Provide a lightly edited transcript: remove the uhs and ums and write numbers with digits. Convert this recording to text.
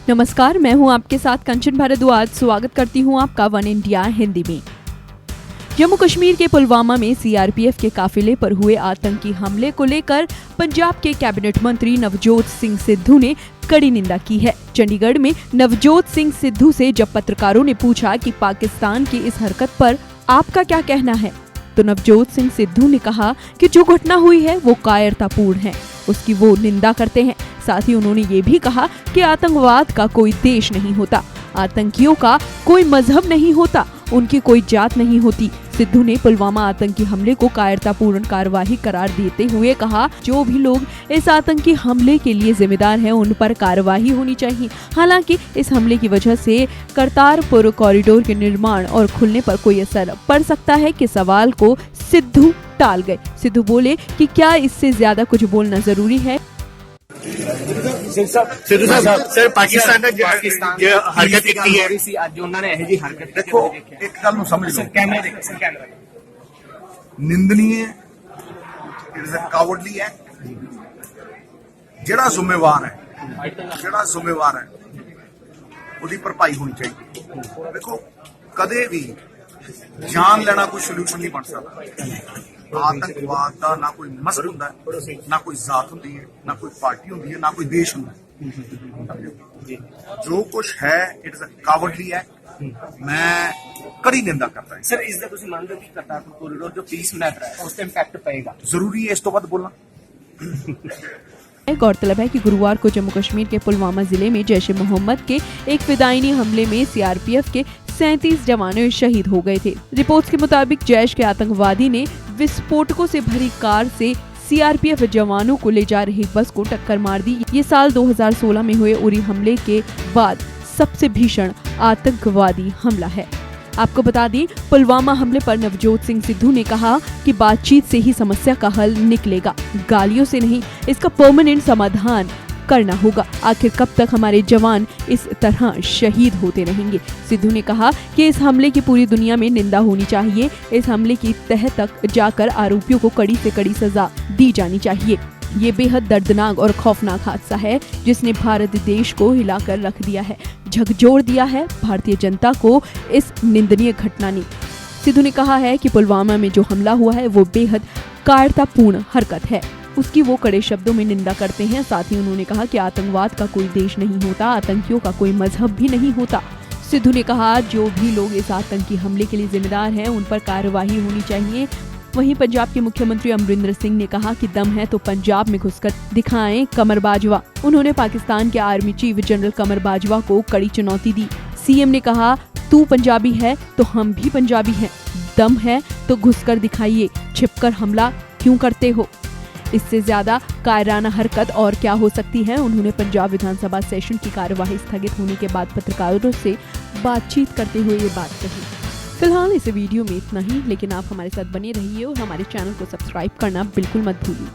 नमस्कार, मैं हूं आपके साथ कंचन भारद्वाज। स्वागत करती हूं आपका वन इंडिया हिंदी में। जम्मू कश्मीर के पुलवामा में सीआरपीएफ के काफिले पर हुए आतंकी हमले को लेकर पंजाब के कैबिनेट मंत्री नवजोत सिंह सिद्धू ने कड़ी निंदा की है। चंडीगढ़ में नवजोत सिंह सिद्धू से जब पत्रकारों ने पूछा कि पाकिस्तान की इस हरकत पर आपका क्या कहना है, तो नवजोत सिंह सिद्धू ने कहा कि जो घटना हुई है वो कायरतापूर्ण है, उसकी वो निंदा करते हैं। साथ ही उन्होंने ये भी कहा कि आतंकवाद का कोई देश नहीं होता, आतंकियों का कोई मजहब नहीं होता, उनकी कोई जात नहीं होती। सिद्धू ने पुलवामा आतंकी हमले को कायरतापूर्ण कार्रवाई करार देते हुए कहा, जो भी लोग इस आतंकी हमले के लिए जिम्मेदार हैं उन पर कार्रवाई होनी चाहिए। हालांकि इस हमले की वजह से करतारपुर कॉरिडोर के निर्माण और खुलने पर कोई असर पड़ सकता है कि सवाल को सिद्धू टाल गए। सिद्धू बोले कि क्या इससे ज्यादा कुछ बोलना जरूरी है। सिद्धू साहब सर पाकिस्तान ने जो हरकत की है ਅੱਜ ਉਹਨਾਂ ਨੇ ਇਹ ਜੀ ਹਰਕਤ देखो एक गल ਨੂੰ समझ लो ਨਿੰਦਨੀਏ ਇਟ ਇਜ਼ ਅ ਕਾਵਰਡਲੀ ਐਕਟ ਜਿਹੜਾ ਜ਼ਿੰਮੇਵਾਰ ਹੈ ਉਹਦੀ ਭਰਪਾਈ ਹੋਣੀ ਚਾਹੀਦੀ। ਦੇਖੋ ਕਦੇ ਵੀ ਜਾਨ ਲੈਣਾ ਕੋਈ ਸੋਲੂਸ਼ਨ ਨਹੀਂ ਬਣ ਸਕਦਾ। आतंकवाद का ना कोई मजहब होता है, ना कोई जात होती है, ना कोई पार्टी होती है, ना कोई देश होता है। जो कुछ है it is a cowardly act. मैं कड़ी निंदा करता है। सर इसका ਤੁਸੀਂ ਮੰਨਦੇ ਹੋ ਕਿ ਕਰਤਾਰਪੁਰ ਕੋਰੀਡੋਰ ਜੋ पीस मैटर है उस पे इंपैक्ट पड़ेगा? जरूरी है इस तो बाद बोलना। गौरतलब है कि गुरुवार को जम्मू कश्मीर के पुलवामा जिले में जैश-ए-मोहम्मद के एक फिदायनी हमले में सीआरपीएफ के 37 जवान शहीद हो गए थे। रिपोर्ट्स के मुताबिक जैश के आतंकवादी ने विस्फोटकों से भरी कार से सीआरपीएफ जवानों को ले जा रही बस को टक्कर मार दी। ये साल 2016 में हुए उरी हमले के बाद सबसे भीषण आतंकवादी हमला है। आपको बता दें, पुलवामा हमले पर नवजोत सिंह सिद्धू ने कहा कि बातचीत से ही समस्या का हल निकलेगा, गालियों से नहीं, इसका परमानेंट समाधान करना होगा। आखिर कब तक हमारे जवान इस तरह शहीद होते रहेंगे? सिद्धू ने कहा कि इस हमले की पूरी दुनिया में निंदा होनी चाहिए। इस हमले की तह तक जाकर आरोपियों को कड़ी से कड़ी सजा दी जानी चाहिए। ये बेहद दर्दनाक और खौफनाक हादसा है जिसने भारत देश को हिलाकर रख दिया है, झकझोर दिया है भारतीय जनता को इस निंदनीय घटना ने। सिद्धू ने कहा है कि पुलवामा में जो हमला हुआ है वो बेहद कायरतापूर्ण हरकत है, उसकी वो कड़े शब्दों में निंदा करते हैं। साथ ही उन्होंने कहा कि आतंकवाद का कोई देश नहीं होता, आतंकियों का कोई मजहब भी नहीं होता। सिद्धू ने कहा जो भी लोग इस आतंकी हमले के लिए जिम्मेदार हैं उन पर कार्रवाई होनी चाहिए। वहीं पंजाब के मुख्यमंत्री अमरिंदर सिंह ने कहा कि दम है तो पंजाब में घुसकर दिखाएं कमर बाजवा। उन्होंने पाकिस्तान के आर्मी चीफ जनरल कमर बाजवा को कड़ी चुनौती दी। सीएम ने कहा तू पंजाबी है तो हम भी पंजाबी हैं, दम है तो घुसकर दिखाइए, छिपकर हमला क्यों करते हो? इससे ज्यादा कायराना हरकत और क्या हो सकती है? उन्होंने पंजाब विधानसभा सेशन की कार्यवाही स्थगित होने के बाद पत्रकारों से बातचीत करते हुए ये बात कही। फिलहाल इस वीडियो में इतना ही, लेकिन आप हमारे साथ बने रहिए और हमारे चैनल को सब्सक्राइब करना बिल्कुल मत भूलिए।